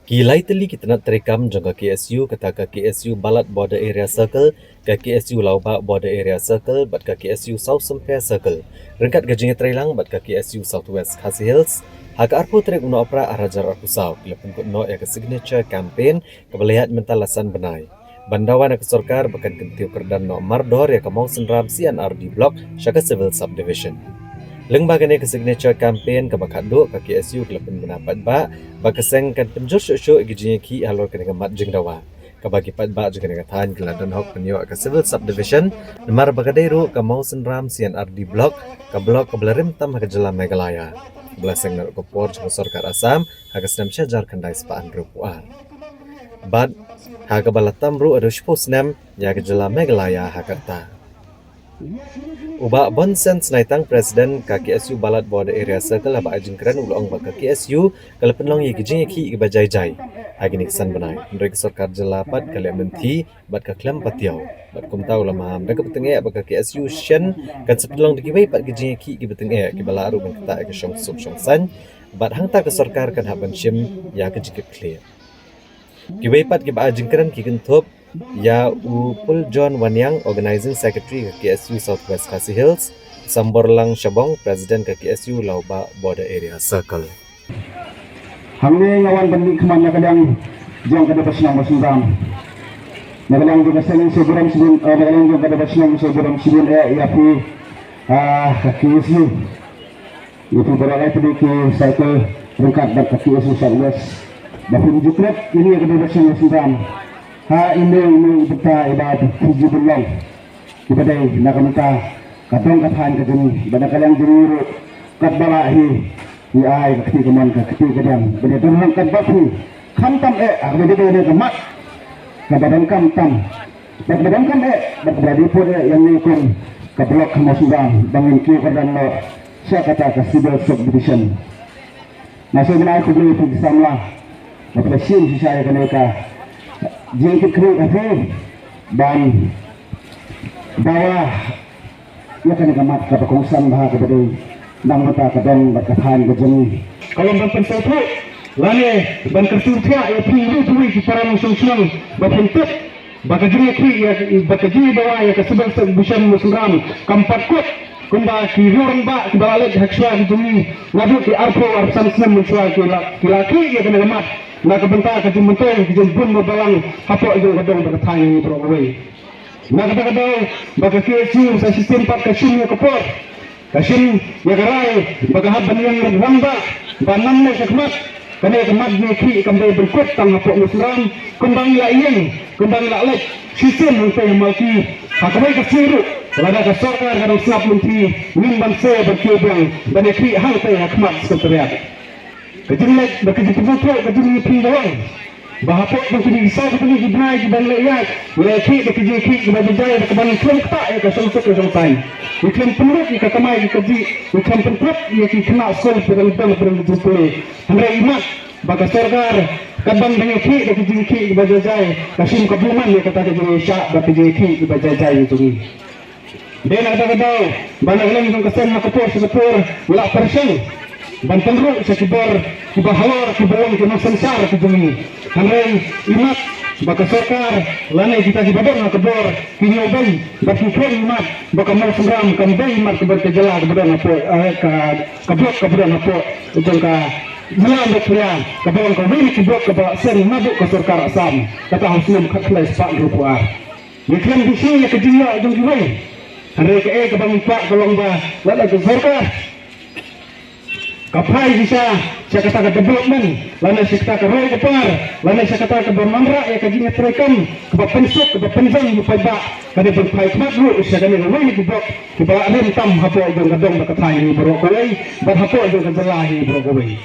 Kilai teli kita nak terekam jangka KSU kata ke KSU Balat Border Area Circle ke KSU Lauba Border Area Circle bat ke KSU South Sempia Circle. Rengkat gajinya terilang bat ke KSU Southwest Khasi Hills. Haka arpu terik una opera arajar arpu sau kila pengkut no ya ke signature campaign kebelihat mental lasan benai. Bandawan ya ke sorkar bahkan kentiu kerdan no mardor ya ke mau senram CNRD Block Syaka Civil Subdivision. Lengbagan ke signature campaign ke bakat duk ke KSU kelepen mendapat ba bakaseng kan penjur syuk-syuk gijinya ki halor kena mat jeng dawa. Ke bagi pat ba juga dengan tahan geladon hok penyok ke civil subdivision nemar bagadairu ke mau senram CNRD block ke blok ke belerim tam ke jelam Megalaya. Belaseng naruk ke por jeng sorkar Asam hak senam syajar kendai sepaan rupuar. Bad hak balatam ru adu shpusnam ya ke jelam Megalaya hakarta. Ubah bonsen senaitang Presiden KKSU Balat Border Area Circle abak ajengkeran ulong bak KKSU kalau penlong ye gejing ki iba jai-jai. Agi niksan benai. Mereka sorkar jelapat kali menti bat ka klam patiau. Bat kum tahu lama mereka betenge bak KKSU shen kan sepelong dikibai pat gejing ki betenge ki balaru ban kata ke syong sup syong san. Bat hangta ke sorkar kan haban shim ya ke jikit clear. Kibai pat ki ba ajengkeran ki gentup Ya Upul John Wanyang, Organizing Secretary ke KSU Southwest Khasi Hills, Samborlang Shabong, Presiden ke KSU Lauba Border Area Circle. Hamni ngawan bandi kemana kadang jong kada pasnang masundam. Nagalang juga saling seburam sibun, nagalang jong kada pasnang seburam sibun yapi ke KSU. Itu beralai tadi ke cycle rengkat dan ke KSU Southwest. Bapun jukret ini kada pasnang masundam. Ini kita ibadat tujuh bulan. Kita dah nak minta kadang katahan kejuni. Pada kalian juru kat balahi. Ai kati keman kati kadang. Benda terang kat baku. Kamtam benda benda kemat. Badan kamtam. Badan kam berada pun yang ni pun keblok kemasudang bangun kiri kadang lo. Saya kata ke civil subdivision. Masih menaik kubli itu disamlah. Lepas sin saya kenapa. Jengkit kru dan bawah ia kena kamat ke pekongsan bahag kepada nang mata kadang berkatahan kejeni kalau ban pensatu lane ban kertutia ya pilih tuwi ki para musung-musung bapentuk bakajeni ki ya bakajeni bawah ya kesebel sebusan musram kampat kut kumba ki rurang ba ki balale hakswa kejeni ngadu ki arpo arsan senam muswa ki laki ya kena kamat nak bentar ke jumbentai ke jumbun berbalang apa itu kadang berkatahan berowai nak kadang bagi KSU saya sistem pak kasim ya kapor kasim ya garai bagi haban yang ramba banam ne sekmat kena kemat ne ki kembali berkut tang apa musram kembang la iyeng kembang la lek sistem untuk malki hakai kesiru lada ke sorkar kadang snap menteri nimban se berkebang dan ki hal teh hakmat sekretariat Kejelas bagi diputuk kejelas pindawan. Bahapok bagi disah bagi dibnai di balik ayat. Laki bagi jeki bagi jaya bagi balik klaim tak ya kesungsuk kesungsai. Iklaim penurut ya kekamai keji. Iklaim penurut ya kena skol perang berjumpa. Hendak imat bagi sorgar kabang dengan ki bagi jeki bagi jaya. Kasim kabluman ya kata keji syak bagi jeki bagi jaya itu ni. Dia nak kata banyak lagi yang kesan nak sepur ulak perseng. Banten ru sekibar kibahalor kibawan kena sensar kejuni. Hamrai imat baka sorkar lane kita kibador na kebor kinyoban baki kren imat baka mau seram kan bay imat kebar kejala kebar na po kablok kebar na po ujung ka jalan dokria kebar ka bay kiblok kebar sen mabuk ke sorkar Asam kata hausnam khatlai pak rupuar. Mikran bisi ya kejila ujung kibai. Hamrai ke kebang pak kolong ba lada ke sorkar kapai bisa saya kata ke development lana saya kata ke roy kepar lana saya kata ke bermandra ya kajinya terekam ke pensuk ke penjang lupai bak kada berpai kemat lu saya kena roy di blok ke bawah rem tam hapo jong kadong berkatai berokoi bar hapo jong kejelahi berokoi